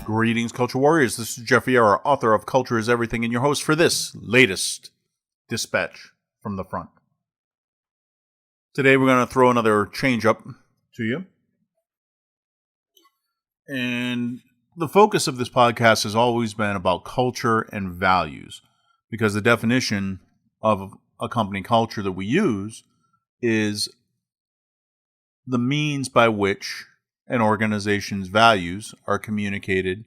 Greetings, Culture Warriors. This is Jeff Vieira, author of Culture is Everything, and your host for this latest dispatch from the front. Today, we're going to throw another change up to you. And the focus of this podcast has always been about culture and values, because the definition of a company culture that we use is the means by which an organization's values are communicated,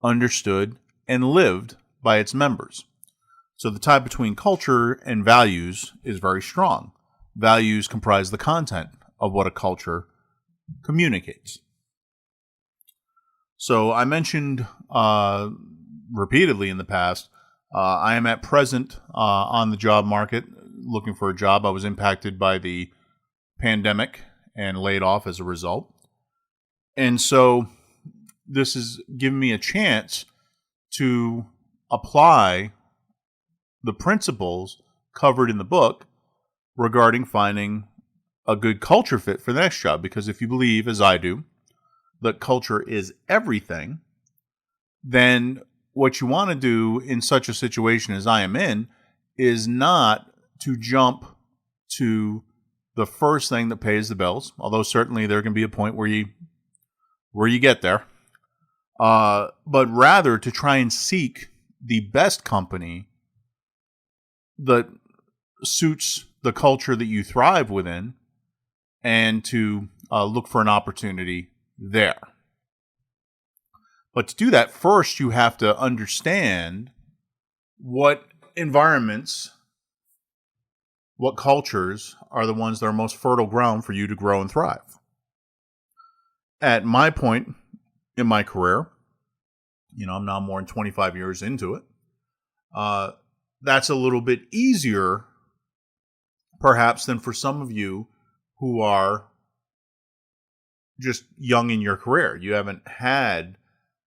understood, and lived by its members. So the tie between culture and values is very strong. Values comprise the content of what a culture communicates. So I mentioned repeatedly in the past, I am at present on the job market looking for a job. I was impacted by the pandemic and laid off as a result. And so this has given me a chance to apply the principles covered in the book regarding finding a good culture fit for the next job. Because if you believe, as I do, that culture is everything, then what you want to do in such a situation as I am in is not to jump to the first thing that pays the bills, although certainly there can be a point where you get there, but rather to try and seek the best company that suits the culture that you thrive within, and to look for an opportunity there. But to do that, first you have to understand what environments, what cultures are the ones that are most fertile ground for you to grow and thrive. At my point in my career, I'm now more than 25 years into it. That's a little bit easier, perhaps, than for some of you who are just young in your career. You haven't had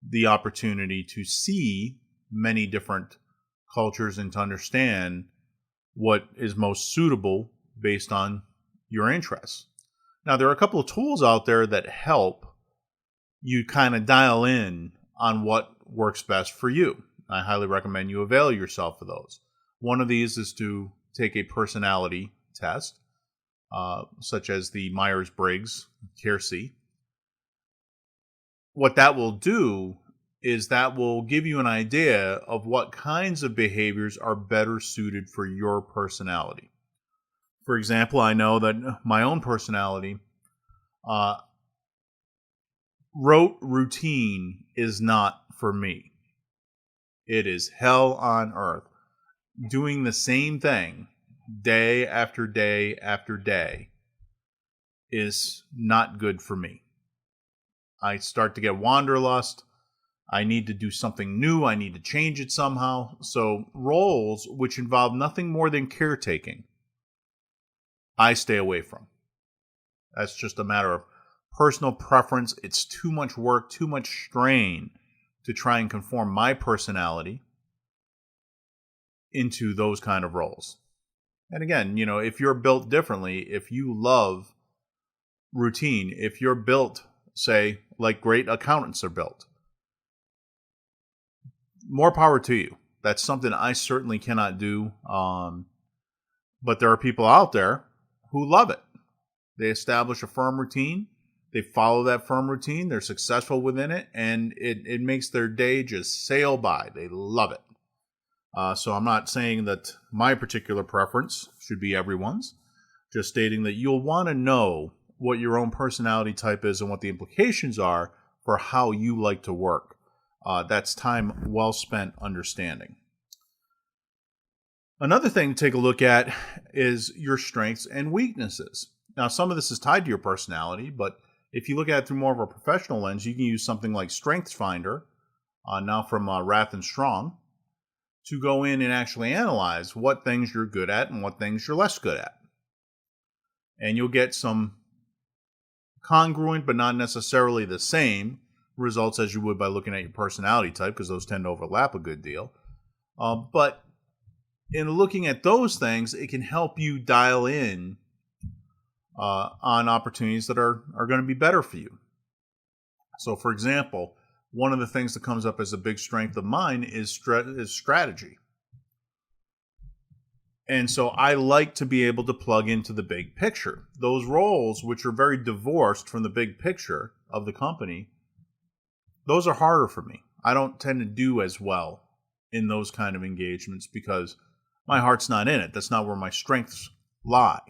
the opportunity to see many different cultures and to understand what is most suitable based on your interests. Now, there are a couple of tools out there that help you kind of dial in on what works best for you. I highly recommend you avail yourself of those. One of these is to take a personality test, such as the Myers-Briggs Keirsey. What that will do is that will give you an idea of what kinds of behaviors are better suited for your personality. For example, I know that my own personality, rote routine is not for me. It is hell on earth. Doing the same thing day after day after day is not good for me. I start to get wanderlust. I need to do something new. I need to change it somehow. So roles which involve nothing more than caretaking, I stay away from. That's just a matter of personal preference. It's too much work, too much strain to try and conform my personality into those kind of roles. And again, if you're built differently, if you love routine, if you're built, say, like great accountants are built, more power to you. That's something I certainly cannot do. But there are people out there who love it. They establish a firm routine. They follow that firm routine. They're successful within it. And it makes their day just sail by. They love it. So I'm not saying that my particular preference should be everyone's. Just stating that you'll want to know what your own personality type is and what the implications are for how you like to work. That's time well spent understanding. Another thing to take a look at is your strengths and weaknesses. Now, some of this is tied to your personality, but if you look at it through more of a professional lens, you can use something like StrengthsFinder, now from Rath and Strong, to go in and actually analyze what things you're good at and what things you're less good at. And you'll get some congruent, but not necessarily the same results as you would by looking at your personality type, because those tend to overlap a good deal. But in looking at those things, it can help you dial in on opportunities that are going to be better for you. So, for example, one of the things that comes up as a big strength of mine is strategy. And so I like to be able to plug into the big picture. Those roles, which are very divorced from the big picture of the company, those are harder for me. I don't tend to do as well in those kind of engagements because my heart's not in it. That's not where my strengths lie.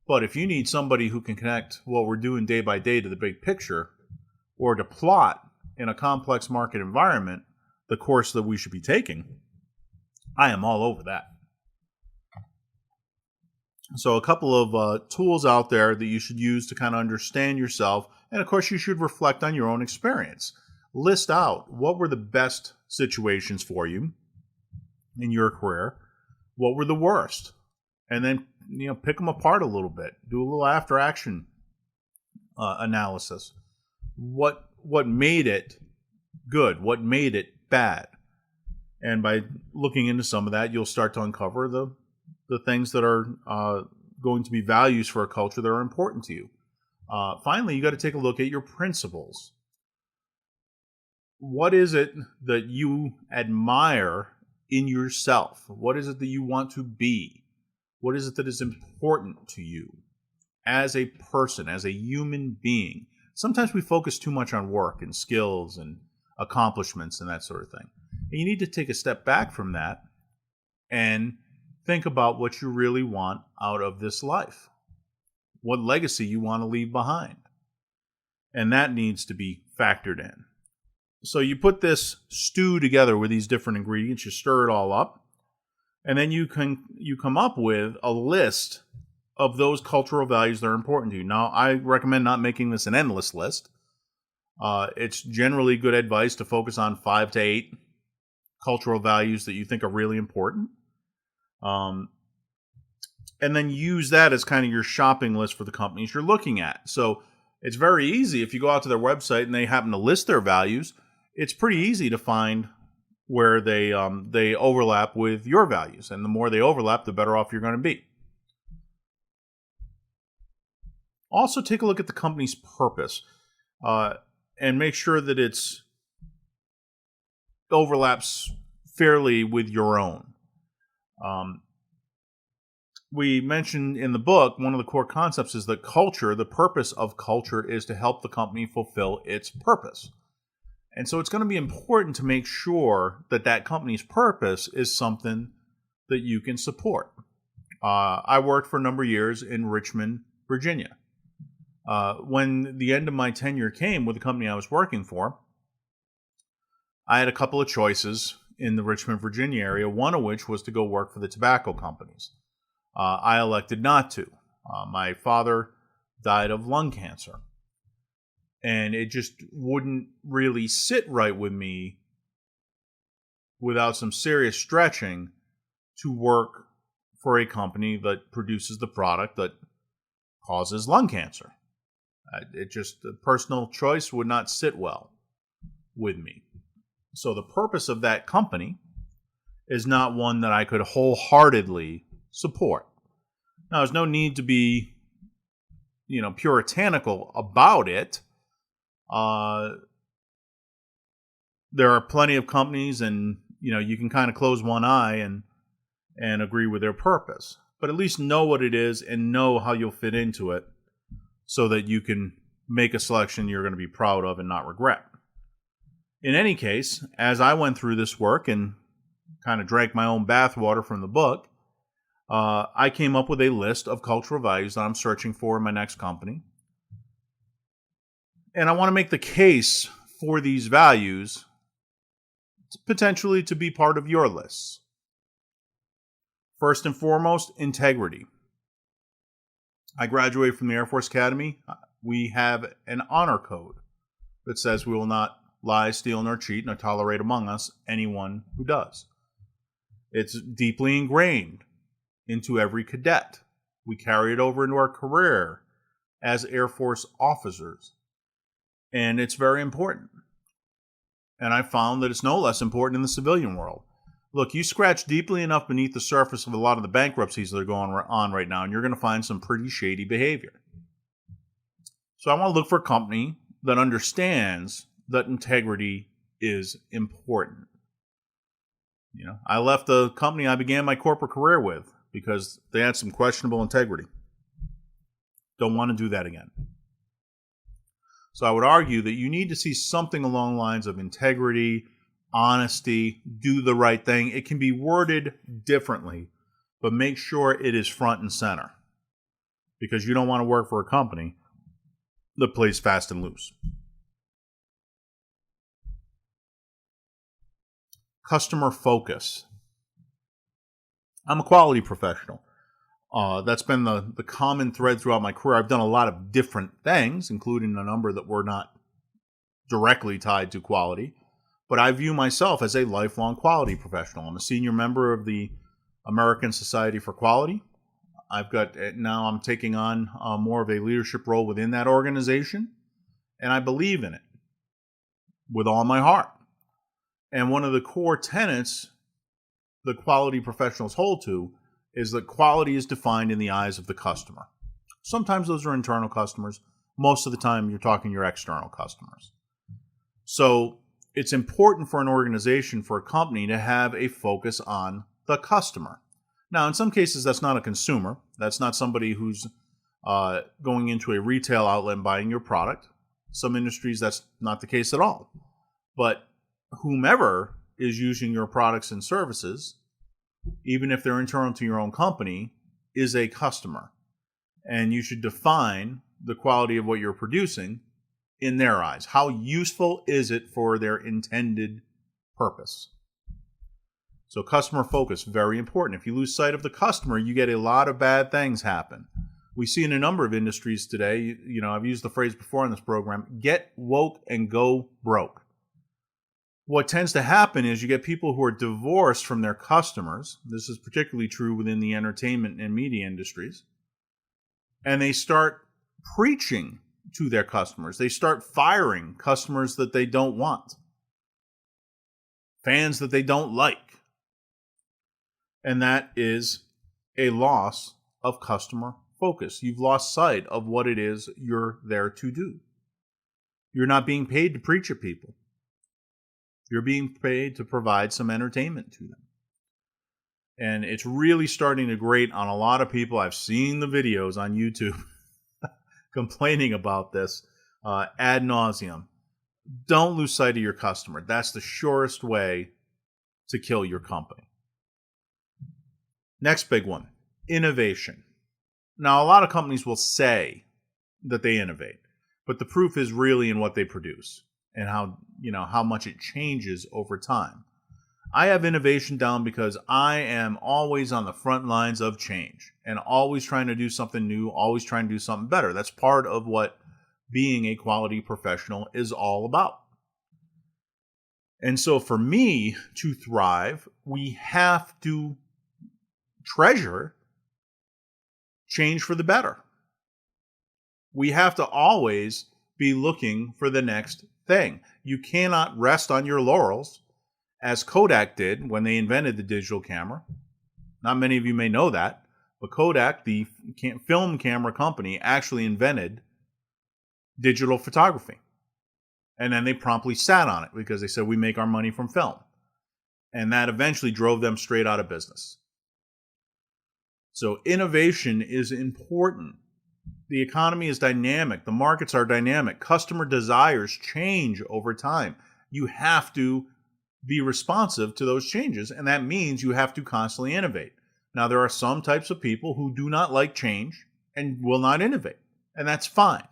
But if you need somebody who can connect what we're doing day by day to the big picture, or to plot in a complex market environment the course that we should be taking, I am all over that. So a couple of tools out there that you should use to kind of understand yourself. And of course, you should reflect on your own experience. List out what were the best situations for you in your career. What were the worst? And then, pick them apart a little bit. Do a little after action analysis. What made it good? What made it bad? And by looking into some of that, you'll start to uncover the things that are going to be values for a culture that are important to you. Finally, you got to take a look at your principles. What is it that you admire in yourself? What is it that you want to be? What is it that is important to you as a person, as a human being? Sometimes we focus too much on work and skills and accomplishments and that sort of thing. And you need to take a step back from that and think about what you really want out of this life. What legacy you want to leave behind. And that needs to be factored in. So you put this stew together with these different ingredients, you stir it all up, and then you come up with a list of those cultural values that are important to you. Now, I recommend not making this an endless list. It's generally good advice to focus on 5 to 8 cultural values that you think are really important. And then use that as kind of your shopping list for the companies you're looking at. So it's very easy if you go out to their website and they happen to list their values. It's pretty easy to find where they overlap with your values, and the more they overlap, the better off you're going to be. Also, take a look at the company's purpose and make sure that it's overlaps fairly with your own. We mentioned in the book, one of the core concepts is that culture, the purpose of culture is to help the company fulfill its purpose. And so it's going to be important to make sure that that company's purpose is something that you can support. I worked for a number of years in Richmond, Virginia. When the end of my tenure came with the company I was working for, I had a couple of choices in the Richmond, Virginia area, one of which was to go work for the tobacco companies. I elected not to. My father died of lung cancer. And it just wouldn't really sit right with me without some serious stretching to work for a company that produces the product that causes lung cancer. The personal choice would not sit well with me. So the purpose of that company is not one that I could wholeheartedly support. Now, there's no need to be, puritanical about it. There are plenty of companies, and you can kind of close one eye and agree with their purpose, but at least know what it is and know how you'll fit into it, so that you can make a selection you're going to be proud of and not regret. In any case, as I went through this work and kind of drank my own bathwater from the book, I came up with a list of cultural values that I'm searching for in my next company. And I want to make the case for these values potentially to be part of your lists. First and foremost, integrity. I graduated from the Air Force Academy. We have an honor code that says we will not lie, steal, nor cheat, nor tolerate among us anyone who does. It's deeply ingrained into every cadet. We carry it over into our career as Air Force officers. And it's very important. And I found that it's no less important in the civilian world. Look, you scratch deeply enough beneath the surface of a lot of the bankruptcies that are going on right now, and you're going to find some pretty shady behavior. So I want to look for a company that understands that integrity is important. I left the company I began my corporate career with because they had some questionable integrity. Don't want to do that again. So I would argue that you need to see something along the lines of integrity, honesty, do the right thing. It can be worded differently, but make sure it is front and center, because you don't want to work for a company that plays fast and loose. Customer focus. I'm a quality professional. That's been the common thread throughout my career. I've done a lot of different things, including a number that were not directly tied to quality. But I view myself as a lifelong quality professional. I'm a senior member of the American Society for Quality. Now I'm taking on more of a leadership role within that organization, and I believe in it with all my heart. And one of the core tenets that quality professionals hold to is that quality is defined in the eyes of the customer. Sometimes those are internal customers. Most of the time, you're talking your external customers. So it's important for an organization, for a company, to have a focus on the customer. Now, in some cases, that's not a consumer. That's not somebody who's going into a retail outlet and buying your product. Some industries, that's not the case at all. But whomever is using your products and services, even if they're internal to your own company, is a customer. And you should define the quality of what you're producing in their eyes. How useful is it for their intended purpose? So customer focus, very important. If you lose sight of the customer, you get a lot of bad things happen. We see in a number of industries today, I've used the phrase before in this program, get woke and go broke. What tends to happen is you get people who are divorced from their customers. This is particularly true within the entertainment and media industries. And they start preaching to their customers. They start firing customers that they don't want, fans that they don't like. And that is a loss of customer focus. You've lost sight of what it is you're there to do. You're not being paid to preach at people. You're being paid to provide some entertainment to them. And it's really starting to grate on a lot of people. I've seen the videos on YouTube complaining about this ad nauseum. Don't lose sight of your customer. That's the surest way to kill your company. Next big one, innovation. Now, a lot of companies will say that they innovate, but the proof is really in what they produce and how much it changes over time. I have innovation down because I am always on the front lines of change and always trying to do something new, always trying to do something better. That's part of what being a quality professional is all about. And so for me to thrive, we have to treasure change for the better. We have to always be looking for the next thing. You cannot rest on your laurels, as Kodak did when they invented the digital camera. Not many of you may know that, but Kodak, the film camera company, actually invented digital photography. And then they promptly sat on it because they said, we make our money from film. And that eventually drove them straight out of business. So innovation is important. The economy is dynamic. The markets are dynamic. Customer desires change over time. You have to be responsive to those changes, and that means you have to constantly innovate. Now, there are some types of people who do not like change and will not innovate, and that's fine.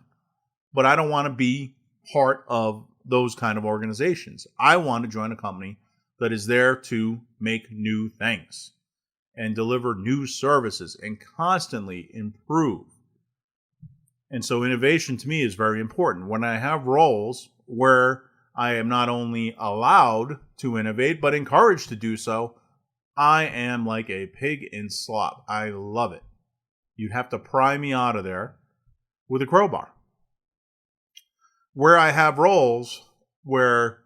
But I don't want to be part of those kind of organizations. I want to join a company that is there to make new things and deliver new services and constantly improve. And so innovation to me is very important. When I have roles where I am not only allowed to innovate, but encouraged to do so, I am like a pig in slop. I love it. You'd have to pry me out of there with a crowbar. Where I have roles where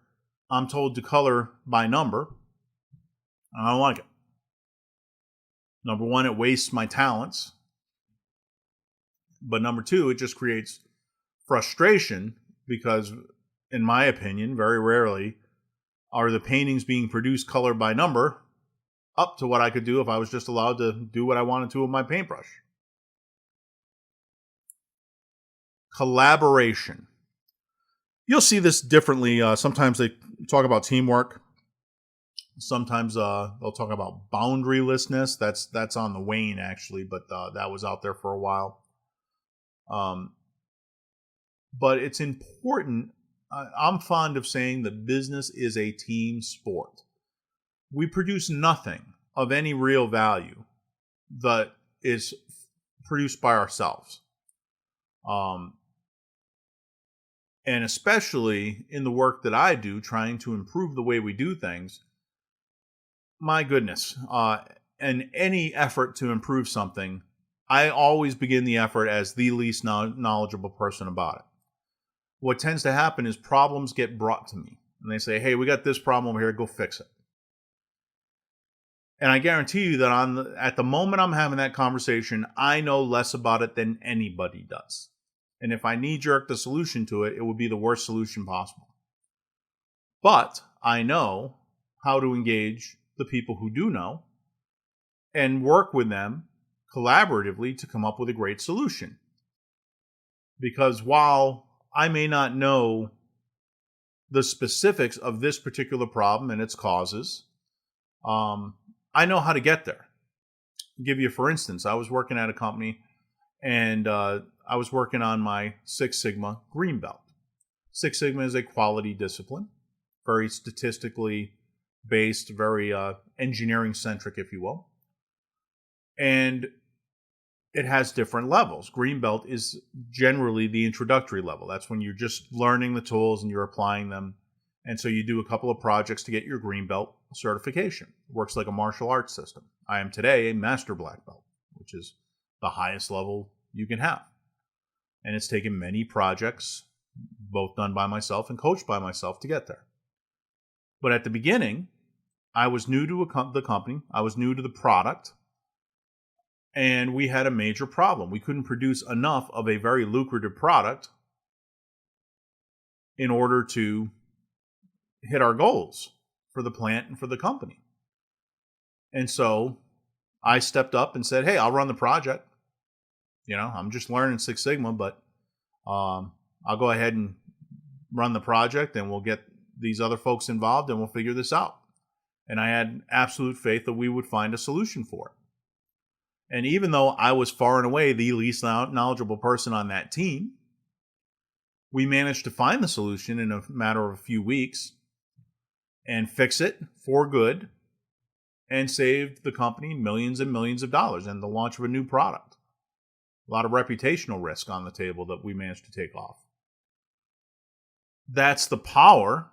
I'm told to color by number, I don't like it. Number one, it wastes my talents. But number two, it just creates frustration because, in my opinion, very rarely are the paintings being produced color by number up to what I could do if I was just allowed to do what I wanted to with my paintbrush. Collaboration. You'll see this differently. Sometimes they talk about teamwork. Sometimes they'll talk about boundarylessness. That's on the wane, actually, but that was out there for a while. But it's important. I'm fond of saying that business is a team sport. We produce nothing of any real value that is produced by ourselves. And especially in the work that I do, trying to improve the way we do things, my goodness, and any effort to improve something, I always begin the effort as the least knowledgeable person about it. What tends to happen is problems get brought to me, and they say, hey, we got this problem over here, go fix it. And I guarantee you that at the moment I'm having that conversation, I know less about it than anybody does. And if I knee-jerk the solution to it, it would be the worst solution possible. But I know how to engage the people who do know and work with them collaboratively to come up with a great solution. Because while I may not know the specifics of this particular problem and its causes, I know how to get there. I'll give you, for instance, I was working at a company and I was working on my Six Sigma green belt. Six Sigma is a quality discipline, very statistically based, very engineering centric, if you will. And it has different levels. Green belt is generally the introductory level. That's when you're just learning the tools and you're applying them. And so you do a couple of projects to get your green belt certification. It works like a martial arts system. I am today a master black belt, which is the highest level you can have. And it's taken many projects, both done by myself and coached by myself, to get there. But at the beginning, I was new to the company. I was new to the product. And we had a major problem. We couldn't produce enough of a very lucrative product in order to hit our goals for the plant and for the company. And so I stepped up and said, hey, I'll run the project. You know, I'm just learning Six Sigma, but I'll go ahead and run the project and we'll get these other folks involved and we'll figure this out. And I had absolute faith that we would find a solution for it. And even though I was far and away the least knowledgeable person on that team, we managed to find the solution in a matter of a few weeks and fix it for good and saved the company millions and millions of dollars and the launch of a new product. A lot of reputational risk on the table that we managed to take off. That's the power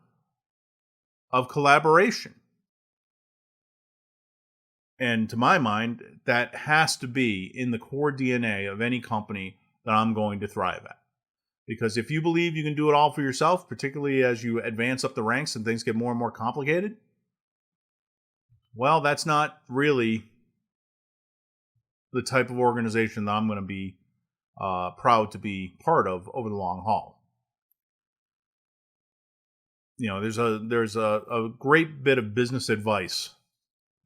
of collaboration. And to my mind, that has to be in the core DNA of any company that I'm going to thrive at. Because if you believe you can do it all for yourself, particularly as you advance up the ranks and things get more and more complicated, well, that's not really the type of organization that I'm going to be proud to be part of over the long haul. You know, there's a great bit of business advice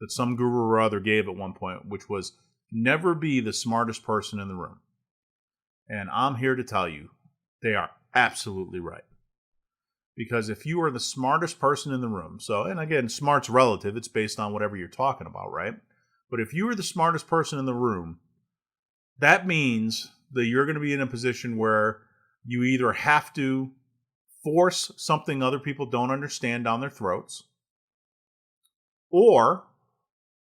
that some guru or other gave at one point, which was never be the smartest person in the room. And I'm here to tell you, they are absolutely right. Because if you are the smartest person in the room, and again, smart's relative, it's based on whatever you're talking about, right? But if you are the smartest person in the room, that means that you're going to be in a position where you either have to force something other people don't understand down their throats, or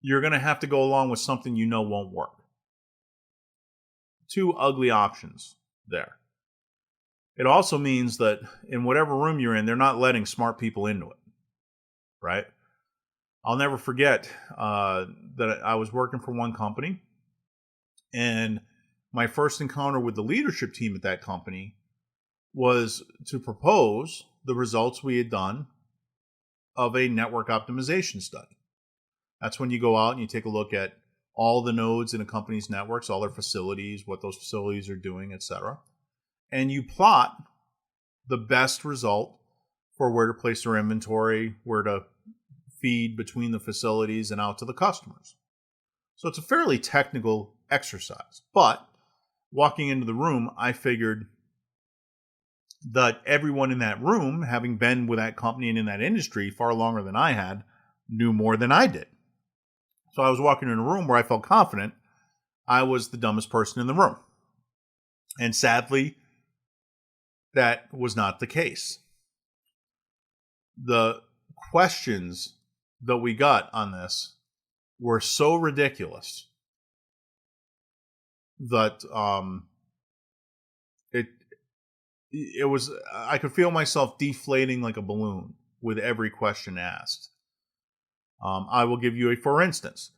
you're going to have to go along with something you know won't work. Two ugly options there. It also means that in whatever room you're in, they're not letting smart people into it, right? I'll never forget that I was working for one company, and my first encounter with the leadership team at that company was to propose the results we had done of a network optimization study. That's when you go out and you take a look at all the nodes in a company's networks, all their facilities, what those facilities are doing, etc. And you plot the best result for where to place their inventory, where to feed between the facilities and out to the customers. So it's a fairly technical exercise. But walking into the room, I figured that everyone in that room, having been with that company and in that industry far longer than I had, knew more than I did. So I was walking in a room where I felt confident I was the dumbest person in the room. And sadly, that was not the case. The questions that we got on this were so ridiculous that it was, I could feel myself deflating like a balloon with every question asked. I will give you a for instance.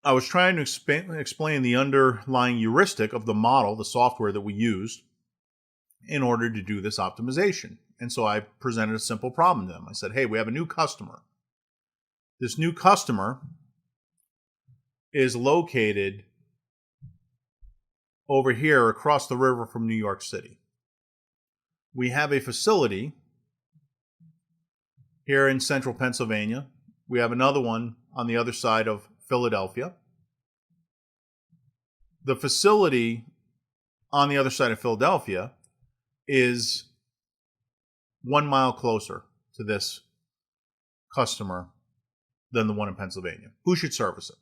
I was trying to explain the underlying heuristic of the model, the software that we used in order to do this optimization. And so I presented a simple problem to them. I said, hey, we have a new customer. This new customer is located over here across the river from New York City. We have a facility here in central Pennsylvania. We have another one on the other side of Philadelphia. The facility on the other side of Philadelphia is 1 mile closer to this customer than the one in Pennsylvania. Who should service it?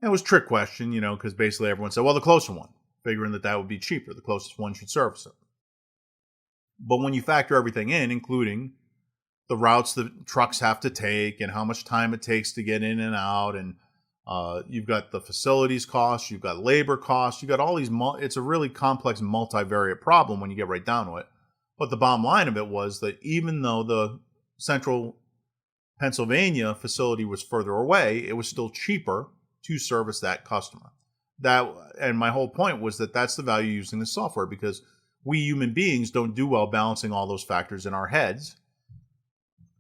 And it was a trick question, because basically everyone said, well, the closer one, figuring that would be cheaper. The closest one should service it. But when you factor everything in, including the routes that trucks have to take and how much time it takes to get in and out, and you've got the facilities costs, you've got labor costs, you've got all these, it's a really complex multivariate problem when you get right down to it. But the bottom line of it was that even though the central Pennsylvania facility was further away, it was still cheaper to service that customer. And my whole point was that that's the value using the software, because we human beings don't do well balancing all those factors in our heads.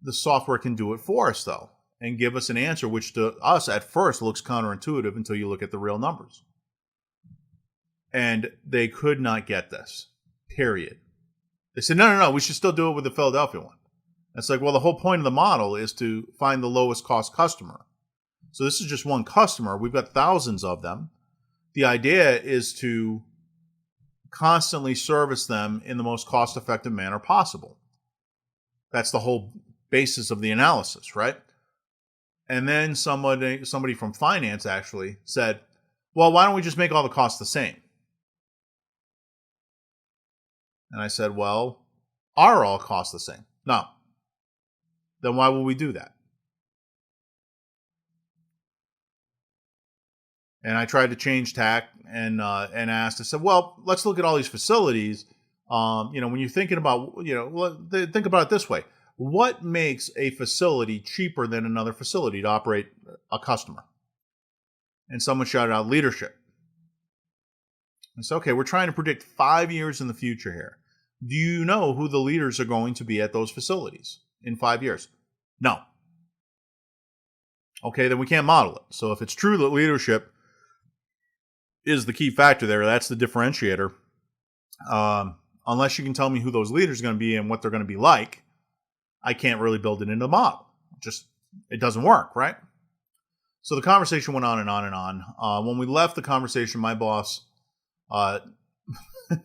The software can do it for us, though, and give us an answer which to us at first looks counterintuitive until you look at the real numbers. And they could not get this, period. They said, no, we should still do it with the Philadelphia one. It's like, well, the whole point of the model is to find the lowest cost customer. So this is just one customer. We've got thousands of them. The idea is to constantly service them in the most cost-effective manner possible. That's the whole basis of the analysis, right? And then somebody from finance actually said, well, why don't we just make all the costs the same? And I said, well, are all costs the same? No. Then why will we do that? And I tried to change tack and asked, I said, well, let's look at all these facilities. When you're thinking about, think about it this way. What makes a facility cheaper than another facility to operate a customer? And someone shouted out leadership. I said, okay, we're trying to predict 5 years in the future here. Do you know who the leaders are going to be at those facilities in 5 years? No. Okay, then we can't model it. So if it's true that leadership is the key factor there, that's the differentiator. Unless you can tell me who those leaders are going to be and what they're going to be like, I can't really build it into the model. It doesn't work, right? So the conversation went on and on and on. When we left the conversation, my boss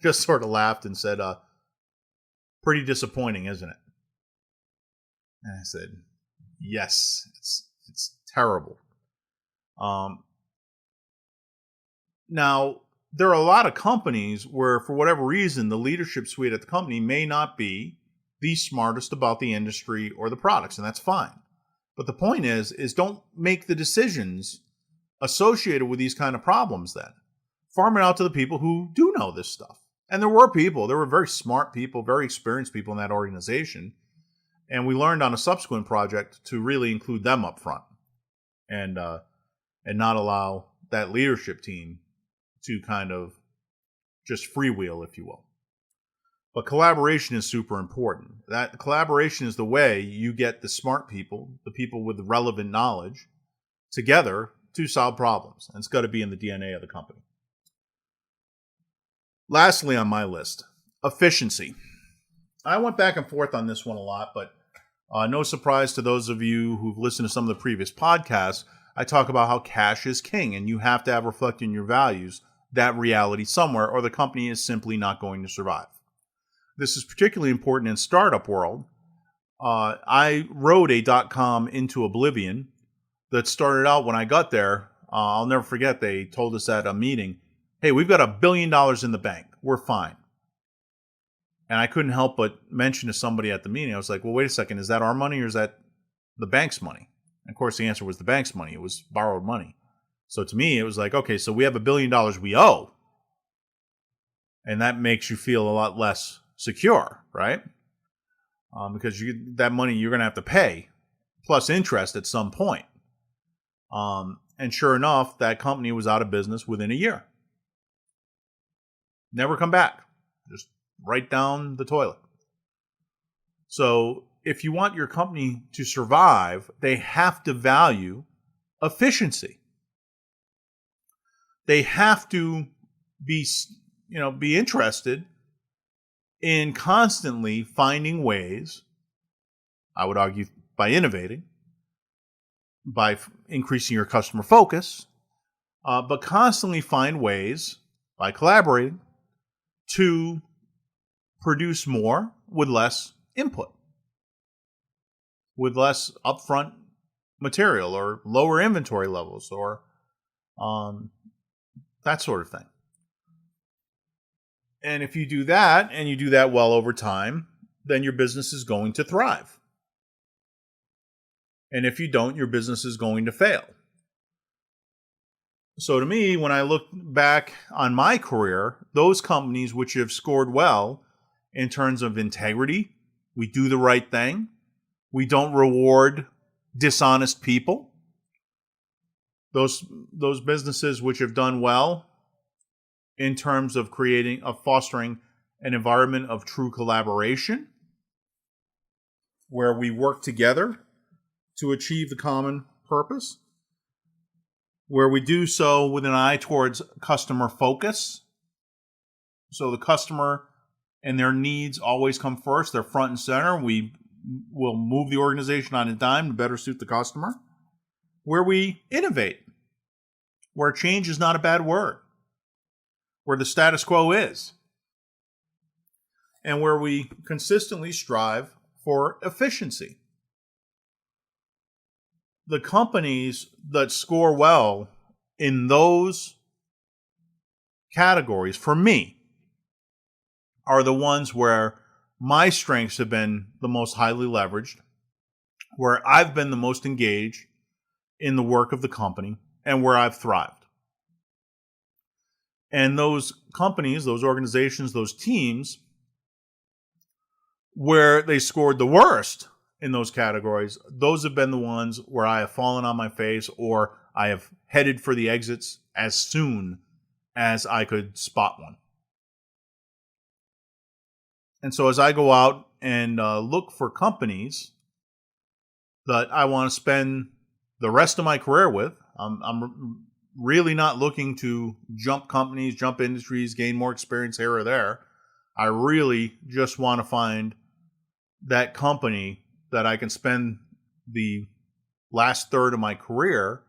just sort of laughed and said, pretty disappointing, isn't it? And I said, yes, it's terrible. Now, there are a lot of companies where, for whatever reason, the leadership suite at the company may not be the smartest about the industry or the products, and that's fine. But the point is don't make the decisions associated with these kind of problems then. Farm it out to the people who do know this stuff. And there were very smart people, very experienced people in that organization. And we learned on a subsequent project to really include them up front and not allow that leadership team to kind of just freewheel, if you will. But collaboration is super important. That collaboration is the way you get the smart people, the people with the relevant knowledge, together to solve problems. And it's got to be in the DNA of the company. Lastly on my list, efficiency. I went back and forth on this one a lot, but no surprise to those of you who've listened to some of the previous podcasts, I talk about how cash is king and you have to have reflected in your values that reality somewhere or the company is simply not going to survive. This is particularly important in startup world. I rode a .com into oblivion that started out when I got there. I'll never forget, they told us at a meeting, hey, we've got $1 billion in the bank. We're fine. And I couldn't help but mention to somebody at the meeting, I was like, well, wait a second, is that our money or is that the bank's money? And of course, the answer was the bank's money. It was borrowed money. So to me, it was like, okay, so we have $1 billion we owe. And that makes you feel a lot less secure, right? Because that money you're going to have to pay, plus interest at some point. And sure enough, that company was out of business within a year. Never come back. Just right down the toilet. So if you want your company to survive, they have to value efficiency. They have to be interested in constantly finding ways, I would argue by innovating, by increasing your customer focus, but constantly find ways by collaborating to produce more with less input, with less upfront material or lower inventory levels or that sort of thing. And if you do that, and you do that well over time, then your business is going to thrive. And if you don't, your business is going to fail. So to me, when I look back on my career, those companies which have scored well in terms of integrity, we do the right thing, we don't reward dishonest people, those businesses which have done well in terms of fostering an environment of true collaboration, where we work together to achieve the common purpose, where we do so with an eye towards customer focus. So the customer and their needs always come first. They're front and center. We will move the organization on a dime to better suit the customer. Where we innovate, where change is not a bad word, where the status quo is, and where we consistently strive for efficiency. The companies that score well in those categories, for me, are the ones where my strengths have been the most highly leveraged, where I've been the most engaged in the work of the company, and where I've thrived. And those companies, those organizations, those teams, where they scored the worst in those categories, those have been the ones where I have fallen on my face or I have headed for the exits as soon as I could spot one. And so as I go out and look for companies that I want to spend the rest of my career with, I'm really not looking to jump companies, jump industries, gain more experience here or there. I really just want to find that company that I can spend the last third of my career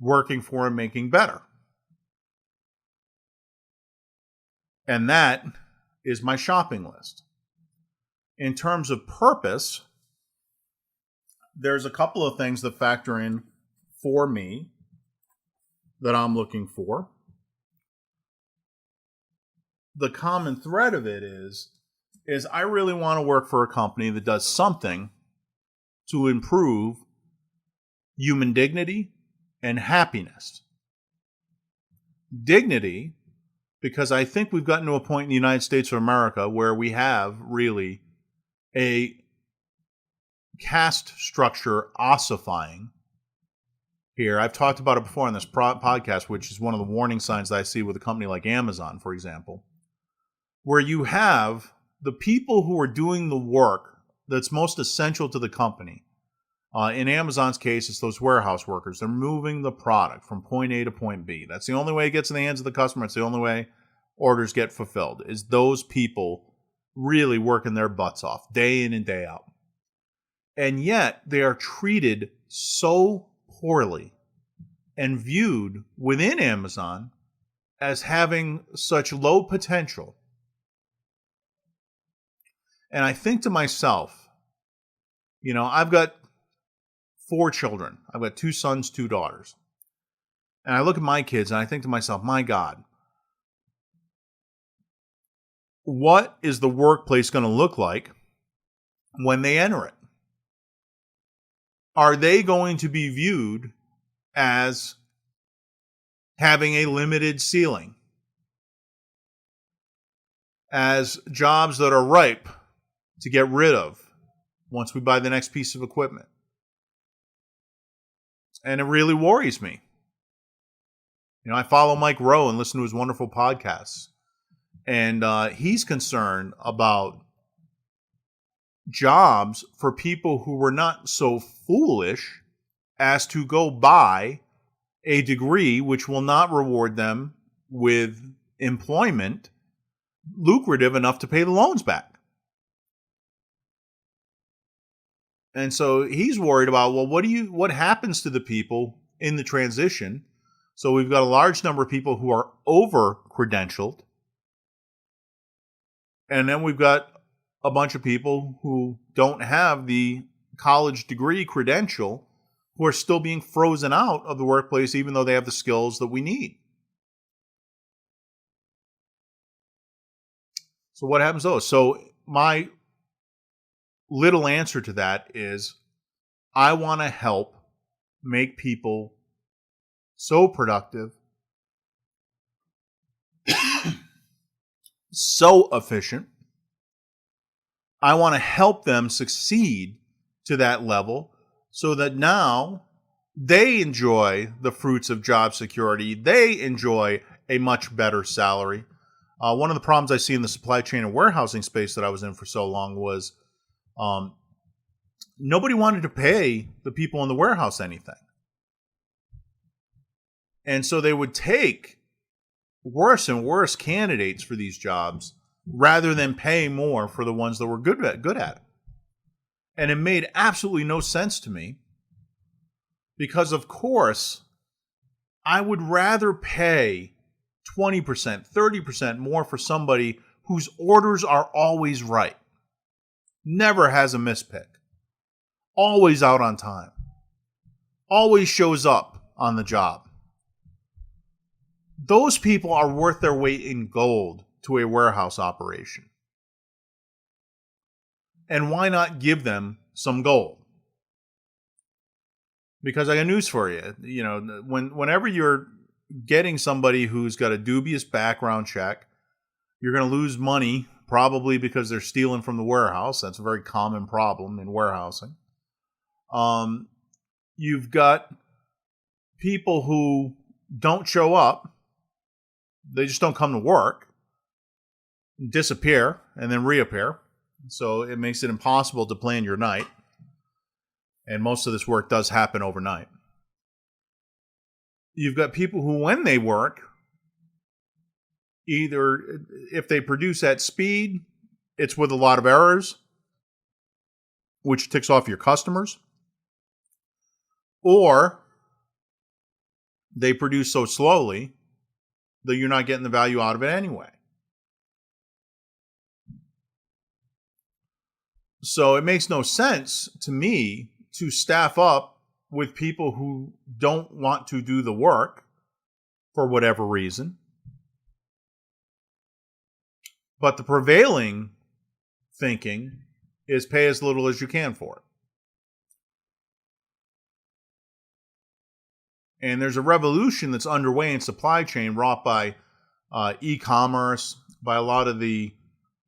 working for and making better. And that is my shopping list. In terms of purpose, there's a couple of things that factor in for me that I'm looking for. The common thread of it is I really want to work for a company that does something to improve human dignity and happiness. Dignity, because I think we've gotten to a point in the United States of America where we have really a caste structure ossifying here. I've talked about it before on this podcast, which is one of the warning signs that I see with a company like Amazon, for example. where you have the people who are doing the work that's most essential to the company. In Amazon's case, it's those warehouse workers. They're moving the product from point A to point B. That's the only way it gets in the hands of the customer. It's the only way orders get fulfilled, is those people really working their butts off day in and day out. And yet they are treated so poorly and viewed within Amazon as having such low potential. And I think to myself, I've got 4 children. I've got 2 sons, 2 daughters. And I look at my kids and I think to myself, my God, what is the workplace going to look like when they enter it? Are they going to be viewed as having a limited ceiling, as jobs that are ripe to get rid of once we buy the next piece of equipment? And it really worries me. I follow Mike Rowe and listen to his wonderful podcasts. And he's concerned about jobs for people who were not so foolish as to go buy a degree which will not reward them with employment lucrative enough to pay the loans back. And so he's worried about, well, what happens to the people in the transition? So we've got a large number of people who are over-credentialed. And then we've got a bunch of people who don't have the college degree credential who are still being frozen out of the workplace even though they have the skills that we need. So what happens though? So my little answer to that is I want to help make people so productive, so efficient. I want to help them succeed to that level so that now they enjoy the fruits of job security. They enjoy a much better salary. One of the problems I see in the supply chain and warehousing space that I was in for so long was nobody wanted to pay the people in the warehouse anything. And so they would take worse and worse candidates for these jobs rather than pay more for the ones that were good at it. And it made absolutely no sense to me because, of course, I would rather pay 20%, 30% more for somebody whose orders are always right, never has a mispick, always out on time, always shows up on the job. Those people are worth their weight in gold to a warehouse operation. And why not give them some gold? Because I got news for you. Whenever you're getting somebody who's got a dubious background check, you're going to lose money, probably because they're stealing from the warehouse. That's a very common problem in warehousing. You've got people who don't show up. They just don't come to work, disappear, and then reappear. So it makes it impossible to plan your night. And most of this work does happen overnight. You've got people who, when they work, either if they produce at speed, it's with a lot of errors, which ticks off your customers, or they produce so slowly that you're not getting the value out of it anyway. So it makes no sense to me to staff up with people who don't want to do the work for whatever reason. But the prevailing thinking is pay as little as you can for it. And there's a revolution that's underway in supply chain wrought by e-commerce, by a lot of the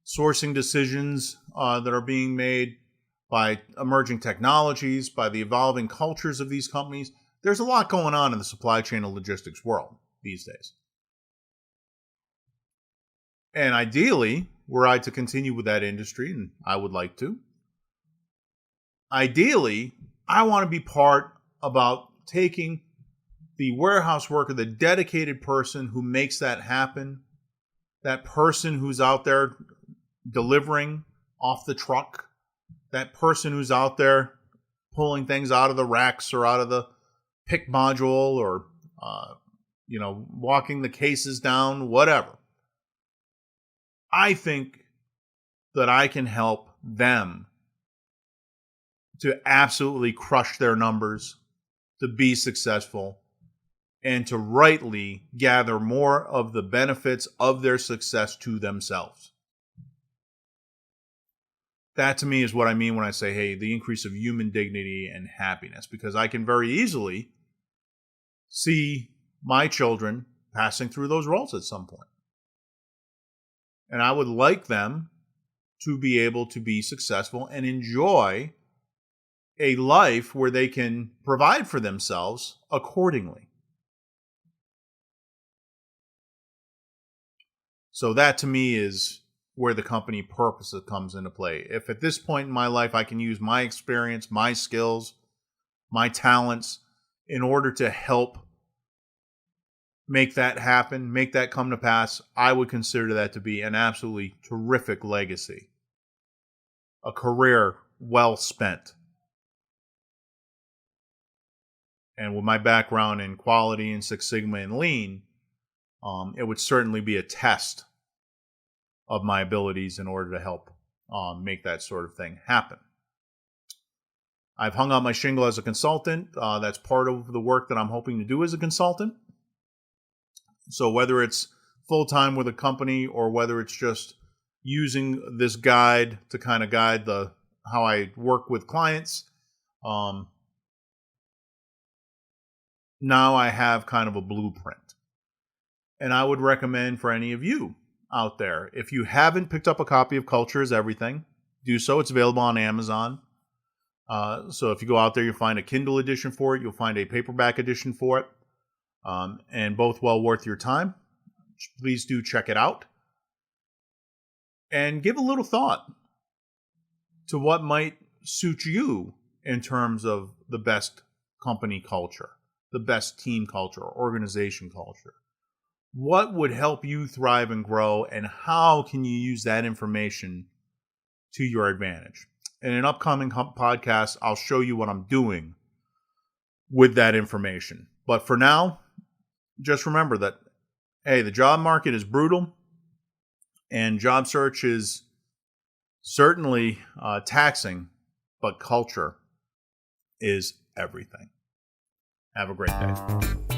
sourcing decisions that are being made, by emerging technologies, by the evolving cultures of these companies. There's a lot going on in the supply chain and logistics world these days. And ideally, were I to continue with that industry, and I would like to, ideally, I want to be part about taking the warehouse worker, the dedicated person who makes that happen, that person who's out there delivering off the truck, that person who's out there pulling things out of the racks or out of the pick module or, walking the cases down, whatever. I think that I can help them to absolutely crush their numbers, to be successful, and to rightly gather more of the benefits of their success to themselves. That to me is what I mean when I say, hey, the increase of human dignity and happiness, because I can very easily see my children passing through those roles at some point. And I would like them to be able to be successful and enjoy a life where they can provide for themselves accordingly. So that to me is where the company purpose comes into play. If at this point in my life I can use my experience, my skills, my talents in order to help make that happen, make that come to pass, I would consider that to be an absolutely terrific legacy. A career well spent. And with my background in quality and Six Sigma and Lean, it would certainly be a test of my abilities in order to help make that sort of thing happen. I've hung out my shingle as a consultant. That's part of the work that I'm hoping to do as a consultant. So whether it's full-time with a company or whether it's just using this guide to kind of guide how I work with clients, now I have kind of a blueprint. And I would recommend for any of you out there, if you haven't picked up a copy of Culture is Everything, do so. It's available on Amazon. So if you go out there, you'll find a Kindle edition for it. You'll find a paperback edition for it. And both well worth your time. Please do check it out. And give a little thought to what might suit you in terms of the best company culture, the best team culture, or organization culture. What would help you thrive and grow, and how can you use that information to your advantage? In an upcoming podcast, I'll show you what I'm doing with that information. But for now, just remember that, hey, the job market is brutal, and job search is certainly taxing, but culture is everything. Have a great day.